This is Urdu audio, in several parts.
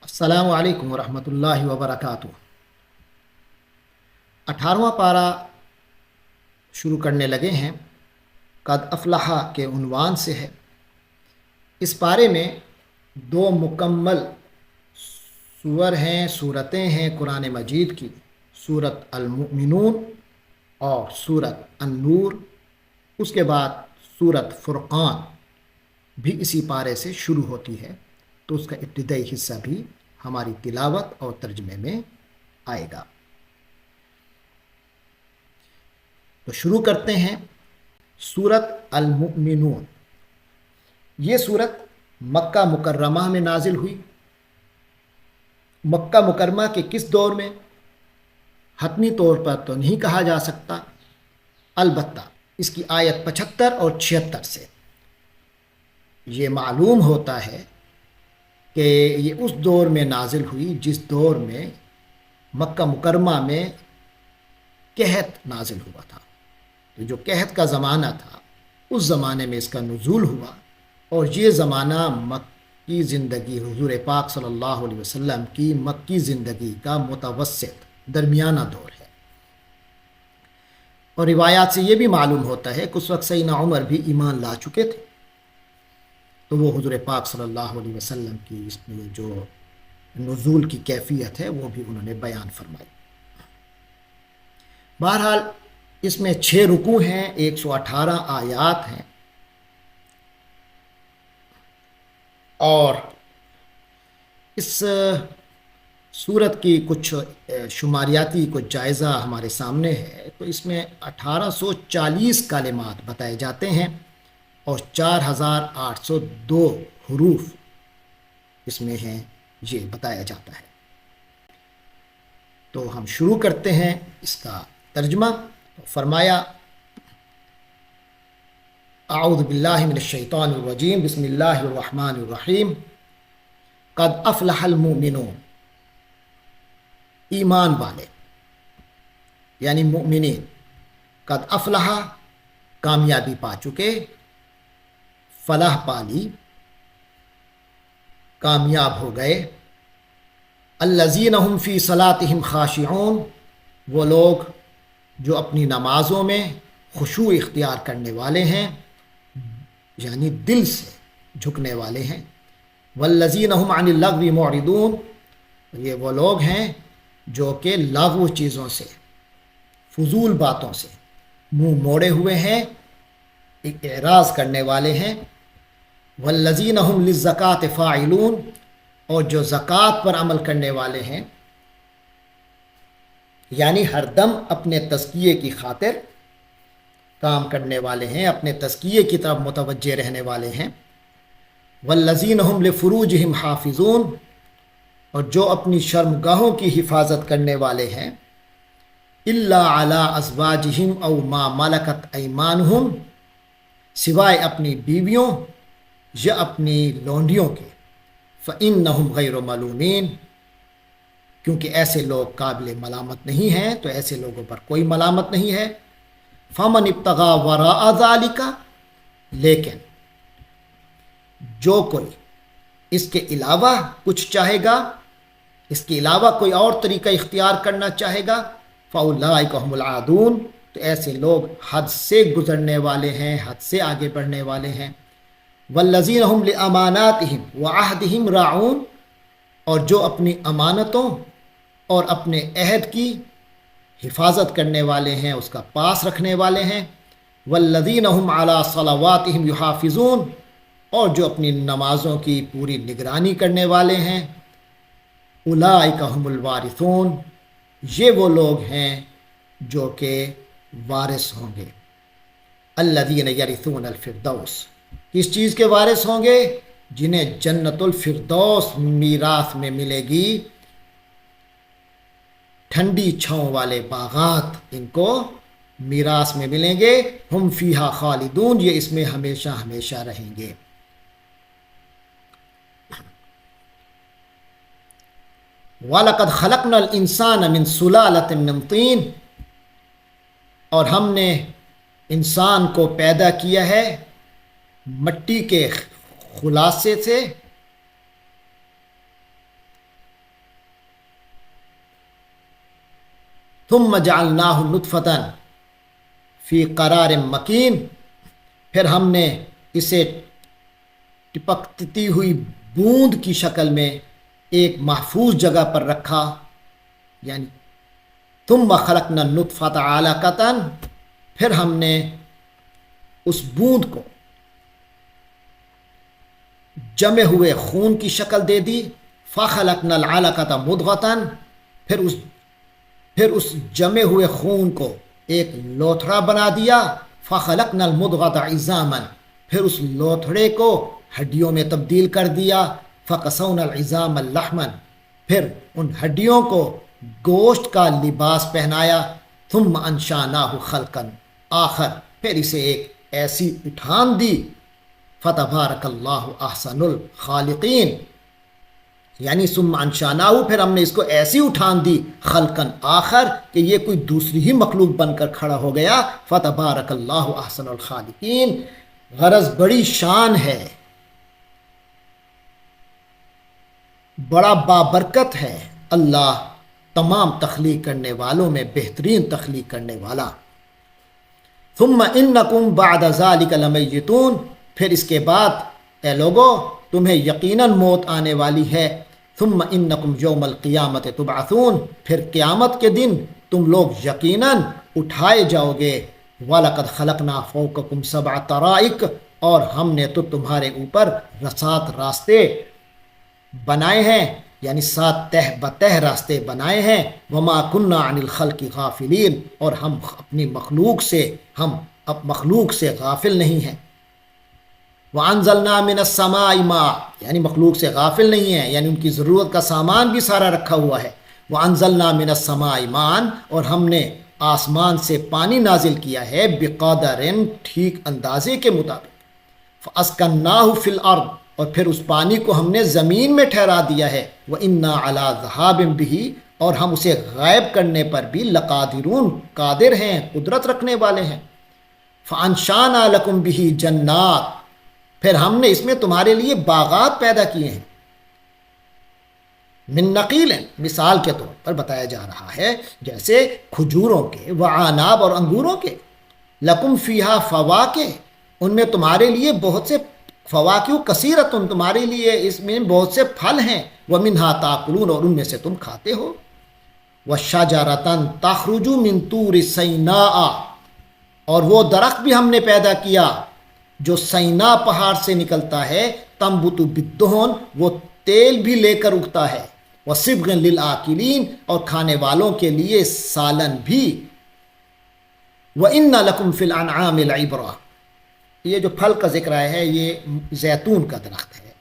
السلام علیکم ورحمۃ اللہ وبرکاتہ۔ 18واں پارہ شروع کرنے لگے ہیں۔ قد افلح کے عنوان سے ہے۔ اس پارے میں دو مکمل سور ہیں، صورتیں ہیں قرآن مجید کی، سورت المؤمنون اور سورت النور۔ اس کے بعد سورت فرقان بھی اسی پارے سے شروع ہوتی ہے، تو اس کا ابتدائی حصہ بھی ہماری تلاوت اور ترجمے میں آئے گا۔ تو شروع کرتے ہیں۔ سورت المؤمنون، یہ سورت مکہ مکرمہ میں نازل ہوئی۔ مکہ مکرمہ کے کس دور میں؟ حتمی طور پر تو نہیں کہا جا سکتا، البتہ اس کی آیت 75 اور 76 سے یہ معلوم ہوتا ہے کہ یہ اس دور میں نازل ہوئی جس دور میں مکہ مکرمہ میں قحط نازل ہوا تھا۔ تو جو قحط کا زمانہ تھا، اس زمانے میں اس کا نزول ہوا، اور یہ زمانہ مکی زندگی حضور پاک صلی اللہ علیہ وسلم کی مکی زندگی کا متوسط درمیانہ دور ہے۔ اور روایات سے یہ بھی معلوم ہوتا ہے کہ اس وقت سیدنا عمر بھی ایمان لا چکے تھے، تو وہ حضور پاک صلی اللہ علیہ وسلم کی اس میں جو نزول کی کیفیت ہے وہ بھی انہوں نے بیان فرمائی۔ بہرحال اس میں 6 رکوع ہیں، 118 آیات ہیں، اور اس سورت کی کچھ شماریاتی کچھ جائزہ ہمارے سامنے ہے۔ تو اس میں 1840 کلمات بتائے جاتے ہیں اور 4802 حروف اس میں ہیں، یہ بتایا جاتا ہے۔ تو ہم شروع کرتے ہیں اس کا ترجمہ۔ فرمایا اعوذ باللہ من الشیطان الرجیم، بسم اللہ الرحمن الرحیم۔ قد افلح المؤمنون، ایمان والے یعنی مؤمنین، قد افلح کامیابی پا چکے، فلاح پالی، کامیاب ہو گئے۔ الذین هم فی صلاتہم خاشعون، وہ لوگ جو اپنی نمازوں میں خشوع اختیار کرنے والے ہیں، یعنی دل سے جھکنے والے ہیں۔ والذین هم عن اللغو معرضون، یہ وہ لوگ ہیں جو کہ لغو چیزوں سے، فضول باتوں سے منہ موڑے ہوئے ہیں، اعراض کرنے والے ہیں۔ والذین هم للزکاۃ فاعلون، اور جو زکوٰۃ پر عمل کرنے والے ہیں، یعنی ہر دم اپنے تزکیے کی خاطر کام کرنے والے ہیں، اپنے تزکیے کی طرف متوجہ رہنے والے ہیں۔ والذین هم لفروجہم حافظون، اور جو اپنی شرمگاہوں کی حفاظت کرنے والے ہیں۔ الا علی ازواجہم او ما ملکت ایمانہم، سوائے اپنی بیویوں یا اپنی لونڈیوں کے۔ فإنہم غیر ملومین، کیونکہ ایسے لوگ قابل ملامت نہیں ہیں، تو ایسے لوگوں پر کوئی ملامت نہیں ہے۔ فمن ابتغى وراء ذلك، لیکن جو کوئی اس کے علاوہ کچھ چاہے گا، اس کے علاوہ کوئی اور طریقہ اختیار کرنا چاہے گا، فأولئک هم العادون، تو ایسے لوگ حد سے گزرنے والے ہیں، حد سے آگے بڑھنے والے ہیں۔ والذین هم لأماناتهم وعہدهم راعون، اور جو اپنی امانتوں اور اپنے عہد کی حفاظت کرنے والے ہیں، اس کا پاس رکھنے والے ہیں۔ والذین هم علی صلواتهم یحافظون، اور جو اپنی نمازوں کی پوری نگرانی کرنے والے ہیں۔ اولئک هم الوارثون، یہ وہ لوگ ہیں جو کہ وارث ہوں گے۔ الذین یرثون الفردوس، کس چیز کے وارث ہوں گے؟ جنہیں جنت الفردوس میراث میں ملے گی، ٹھنڈی چھاؤں والے باغات ان کو میراث میں ملیں گے۔ ہم فیہا خالدون، یہ اس میں ہمیشہ ہمیشہ رہیں گے۔ وَلَقَدْ خَلَقْنَا الْإِنسَانَ مِنْ سُلَالَةٍ مِّن طِينٍ، اور ہم نے انسان کو پیدا کیا ہے مٹی کے خلاصے سے۔ ثم جعلناہ نطفۃ فی قرار مکین، پھر ہم نے اسے ٹپکتی ہوئی بوند کی شکل میں ایک محفوظ جگہ پر رکھا، یعنی ثم خلقنا النطفۃ علقۃ، پھر ہم نے اس بوند کو جمے ہوئے خون کی شکل دے دی، فخلقنا العلقۃ مضغۃ، پھر اس جمے ہوئے خون کو ایک لوتھڑا بنا دیا، فخلقنا المضغۃ عظاما، پھر اس لوتھڑے کو ہڈیوں میں تبدیل کر دیا، فقسونا العظام لحما، پھر ان ہڈیوں کو گوشت کا لباس پہنایا، ثم انشاناہ خلقا آخر، پھر اسے ایک ایسی اٹھان دی، فتبارک اللہ احسن الخالقین، یعنی ثم انشاناہ، پھر ہم نے اس کو ایسی اٹھان دی، خلقا آخر، کہ یہ کوئی دوسری ہی مخلوق بن کر کھڑا ہو گیا، فتبارک اللہ احسن الخالقین، غرض بڑی شان ہے، بڑا بابرکت ہے اللہ تمام تخلیق کرنے والوں میں بہترین تخلیق کرنے والا۔ ثم انکم بعد ذلک لمیتون، پھر اس کے بعد اے لوگو تمہیں یقیناً موت آنے والی ہے، ثم انکم یوم القیامت تبعثون، پھر قیامت کے دن تم لوگ یقیناً اٹھائے جاؤ گے، وَلَقَدْ خَلَقْنَا فَوْقَكُمْ سَبْعَ طَرَائِقَ، اور ہم نے تو تمہارے اوپر 7 راستے بنائے ہیں، یعنی 7 تہ بتہ راستے بنائے ہیں، وما كنا عن الخلق غافلین، اور ہم اپنی مخلوق سے غافل نہیں ہیں، وانزلنا من السماء ماء، یعنی مخلوق سے غافل نہیں ہیں، یعنی ان کی ضرورت کا سامان بھی سارا رکھا ہوا ہے، وانزلنا من السماء ماء، اور ہم نے آسمان سے پانی نازل کیا ہے، بقدر، ٹھیک اندازے کے مطابق، فاسکناہ فی الارض، اور پھر اس پانی کو ہم نے زمین میں ٹھہرا دیا ہے، وَإِنَّا عَلَىٰ ذَهَابٍ بِهِ، اور ہم اسے غائب کرنے پر بھی لقادرون، قادر ہیں، قدرت رکھنے والے ہیں، فَأَنشَانَا لَكُمْ بِهِ جَنَّاتٍ، پھر ہم نے اس میں تمہارے لیے باغات پیدا کیے ہیں، من نقیل، مثال کے طور پر بتایا جا رہا ہے جیسے کھجوروں کے، وعناب، اور انگوروں کے، لکم فیہا فواکہ، ان میں تمہارے لیے بہت سے فواکہ کثیرۃ، تمہارے لیے اس میں بہت سے پھل ہیں، ومنہا تاکلون، اور ان میں سے تم کھاتے ہو، وشجرۃ تخرج من طور سیناء، اور وہ درخت بھی ہم نے پیدا کیا جو سینا پہاڑ سے نکلتا ہے، تنبت بالدہن، وہ تیل بھی لے کر اگتا ہے، وصبغ للآکلین، اور کھانے والوں کے لیے سالن بھی، وَإِنَّ لَكُمْ فِي الْأَنْعَامِ لَعِبْرَةً، یہ جو پھل کا ذکر آیا ہے یہ زیتون کا درخت ہے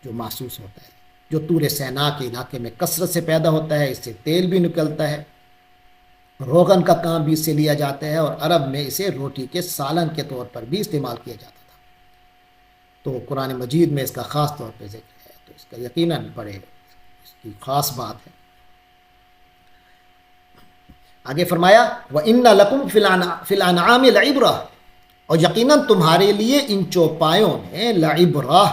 جو محسوس ہوتا ہے، جو طور سینا کے علاقے میں کثرت سے پیدا ہوتا ہے، اس سے تیل بھی نکلتا ہے، روغن کا کام بھی اس سے لیا جاتا ہے، اور عرب میں اسے روٹی کے سالن کے طور پر بھی استعمال کیا جاتا تھا، تو قرآن مجید میں اس کا خاص طور پہ ذکر ہے، تو اس کا یقیناً بڑے اس کی خاص بات ہے۔ آگے فرمایا وَإِنَّ لَكُمْ فِي الْأَنْعَامِ لَعِبْرَةً، اور یقیناً تمہارے لیے ان چوپایوں میں لعبرہ،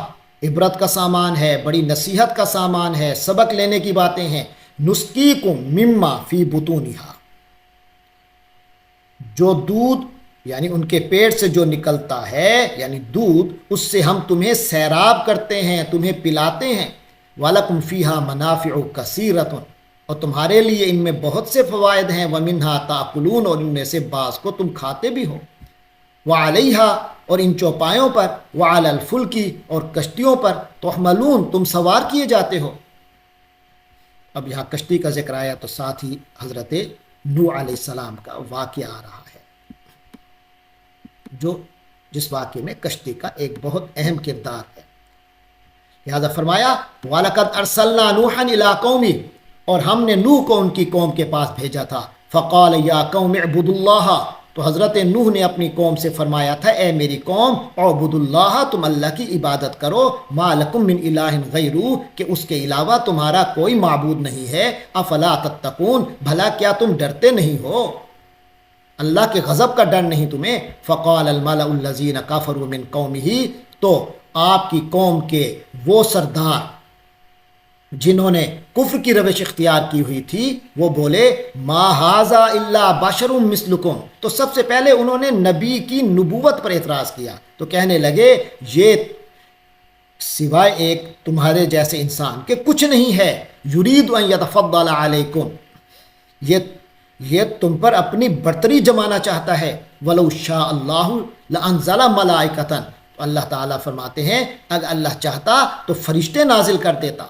عبرت کا سامان ہے، بڑی نصیحت کا سامان ہے، سبق لینے کی باتیں ہیں، نسقیکم مما فی بطونہا، جو دودھ یعنی ان کے پیٹ سے جو نکلتا ہے یعنی دودھ، اس سے ہم تمہیں سیراب کرتے ہیں، تمہیں پلاتے ہیں، وَلَكُمْ فِيهَا مَنَافِعُ كَثِيرَةٌ، اور تمہارے لیے ان میں بہت سے فوائد ہیں، وَمِنْهَا تَأْكُلُونَ، اور ان میں سے بعض کو تم کھاتے بھی ہو، وَعَلَيْهَا، اور ان چوپایوں پر، وَعَلَى الْفُلْكِ، اور کشتیوں پر، تُحْمَلُونَ، تم سوار کیے جاتے ہو۔ اب یہاں کشتی کا ذکر آیا تو ساتھ ہی حضرت نوح علیہ السلام کا واقعہ آ رہا ہے، جس واقعے میں کشتی کا ایک بہت اہم کردار ہے۔ لہذا فرمایا وَلَقَدْ أَرْسَلْنَا نُوحًا إِلَىٰ قَوْمِهِ، اور ہم نے نوح کو ان کی قوم کے پاس بھیجا تھا، فَقَالَ يَا قَوْمِ اعْبُدُوا اللَّهَ، تو حضرت نوح نے اپنی قوم سے فرمایا تھا اے میری قوم، اعبدوا اللہ، تم اللہ کی عبادت کرو، ما لکم من الہ غیرہ، کہ اس کے علاوہ تمہارا کوئی معبود نہیں ہے، افلا تتقون، بھلا کیا تم ڈرتے نہیں ہو، اللہ کے غضب کا ڈر نہیں تمہیں۔ فقال الملأ الذین کفروا من قومہ، تو آپ کی قوم کے وہ سردار جنہوں نے کفر کی روش اختیار کی ہوئی تھی وہ بولے ما ھذا الا بشر مثلکم، تو سب سے پہلے انہوں نے نبی کی نبوت پر اعتراض کیا، تو کہنے لگے یہ سوائے ایک تمہارے جیسے انسان کے کچھ نہیں ہے، یرید ان یتفضل علیکم، یہ تم پر اپنی برتری جمانا چاہتا ہے، ولو شاء اللہ لانزل ملائکۃ، تو اللہ تعالیٰ فرماتے ہیں اگر اللہ چاہتا تو فرشتے نازل کر دیتا،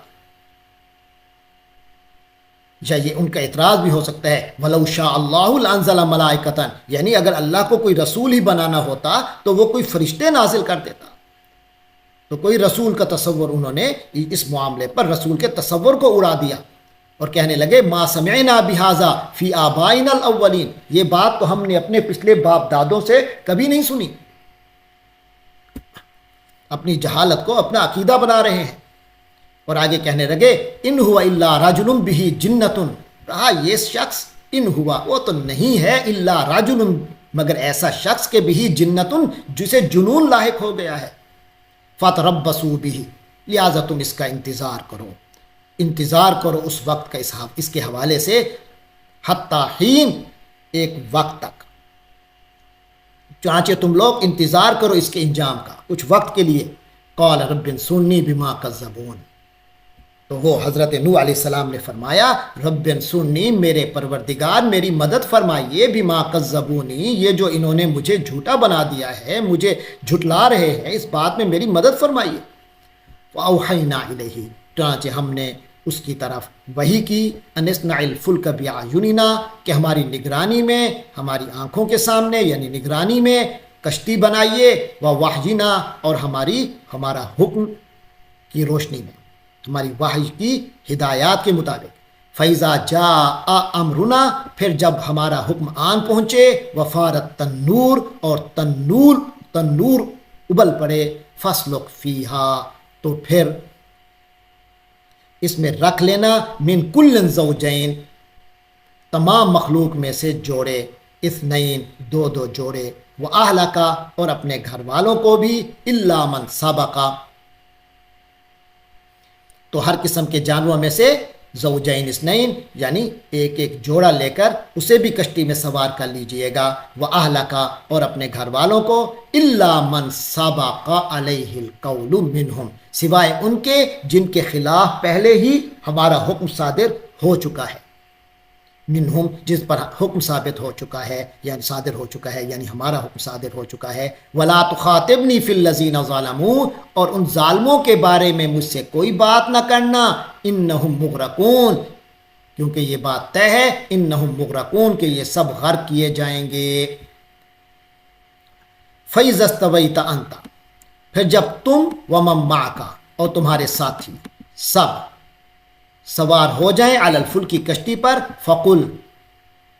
یا یہ ان کا اعتراض بھی ہو سکتا ہے وَلَوْ شَاءَ اللَّهُ لَأَنزَلَ مَلَائِكَةً، یعنی اگر اللہ کو کوئی رسول ہی بنانا ہوتا تو وہ کوئی فرشتے نازل کر دیتا، تو کوئی رسول کا تصور انہوں نے اس معاملے پر رسول کے تصور کو اڑا دیا اور کہنے لگے ما سمعنا بہذا فی آبائنا الاولین، یہ بات تو ہم نے اپنے پچھلے باپ دادوں سے کبھی نہیں سنی، اپنی جہالت کو اپنا عقیدہ بنا رہے ہیں۔ اور آگے کہنے لگے ان ہوا الا رجل بہ جنۃ، رہا یہ شخص ان ہوا وہ تو نہیں ہے الا رجل مگر ایسا شخص کہ بہ جنۃ جسے جنون لاحق ہو گیا ہے، فتربصوا بہ، لہٰذا تم اس کا انتظار کرو اس وقت کا اس کے حوالے سے، حتی حین، ایک وقت تک، چنانچہ تم لوگ انتظار کرو اس کے انجام کا کچھ وقت کے لیے۔ قال رب انصرنی بما کذبون، تو وہ حضرت نوح علیہ السلام نے فرمایا رب انصرنی، میرے پروردگار میری مدد فرمائیے، بما کذبونی، یہ جو انہوں نے مجھے جھوٹا بنا دیا ہے، مجھے جھٹلا رہے ہیں، اس بات میں میری مدد فرمائیے۔ فاوحینا الیہ، چنانچہ ہم نے اس کی طرف وحی کی، ان اصنع الفلک باعیننا، کہ ہماری نگرانی میں، ہماری آنکھوں کے سامنے یعنی نگرانی میں کشتی بنائیے، ووحینا، اور ہمارا حکم کی روشنی میں، ہماری وحی کی ہدایات کے مطابق۔ فیضا جاء امرنا، پھر جب ہمارا حکم آن پہنچے، وفارت تنور، اور تنور ابل پڑے، فسلک فیہا، تو پھر اس میں رکھ لینا، من کل زوجین، تمام مخلوق میں سے جوڑے، اثنین، دو جوڑے، واہلک، اور اپنے گھر والوں کو بھی، الا من سبق، تو ہر قسم کے جانوروں میں سے زوجین اثنین یعنی ایک جوڑا لے کر اسے بھی کشتی میں سوار کر لیجئے گا، واہلک، اور اپنے گھر والوں کو، الا من سبق علیہ القول منہم، سوائے ان کے جن کے خلاف پہلے ہی ہمارا حکم صادر ہو چکا ہے، منہم، جس پر حکم ثابت ہو چکا ہے یعنی صادر ہو چکا ہے، یعنی ہمارا حکم صادر ہو چکا ہے۔ ولا تخاطبنی فی الذین ظلموا، اور ان ظالموں کے بارے میں مجھ سے کوئی بات نہ کرنا، انہم مغرقون، کیونکہ یہ بات طے ہے، انہم مغرقون، کہ یہ سب غرق کیے جائیں گے۔ فَإِذَا اسْتَوَيْتَ أَنْتَ، پھر جب تم وَمَن مَّعَكَ، اور تمہارے ساتھی سب سوار ہو جائیں، علی الفلک، کی کشتی پر، فقل،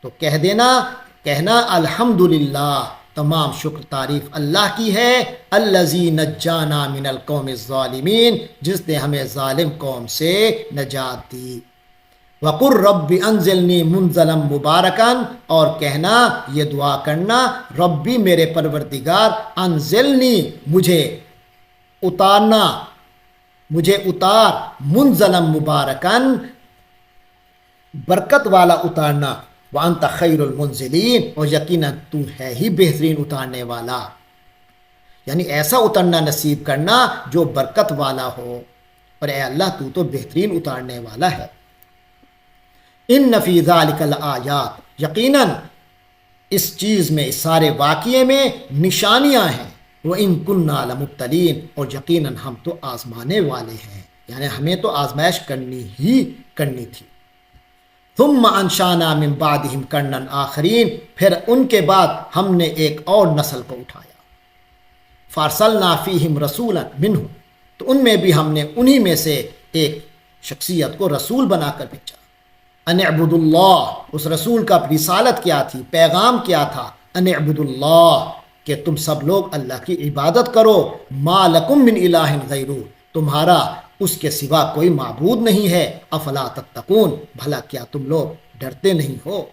تو کہنا الحمدللہ، تمام شکر تعریف اللہ کی ہے، الذی نجانا من القوم الظالمین، جس نے ہمیں ظالم قوم سے نجات دی۔ وقر رب انزلنی منزلا مبارکا، اور کہنا، یہ دعا کرنا، ربی، میرے پروردگار، انزلنی، مجھے اتار، منزلا مبارکن، برکت والا اتارنا، وانت خیر المنزلین، اور یقیناً تو ہے ہی بہترین اتارنے والا، یعنی ایسا اترنا نصیب کرنا جو برکت والا ہو، اور اے اللہ تو تو بہترین اتارنے والا ہے۔ ان فی ذلک لآیات، یقیناً اس چیز میں، اس سارے واقعے میں نشانیاں ہیں، وَإِن كُنَّا لَمُبْتَلِينَ، اور یقیناً ہم تو آزمانے والے ہیں، یعنی ہمیں تو آزمائش کرنی تھی۔ ثم انشانا من بعدہم قرنا آخرین، پھر ان کے بعد ہم نے ایک اور نسل کو اٹھایا، فارسلنا فیہم رسولا منہم، تو ان میں بھی ہم نے انہی میں سے ایک شخصیت کو رسول بنا کر بھیجا، ان اعبدوا اللہ، اس رسول کا رسالت کیا تھی، پیغام کیا تھا، ان اعبدوا اللہ، کہ تم سب لوگ اللہ کی عبادت کرو، ما لکم من الہ غیرہ، تمہارا اس کے سوا کوئی معبود نہیں ہے، افلا تتقون، بھلا کیا تم لوگ ڈرتے نہیں ہو۔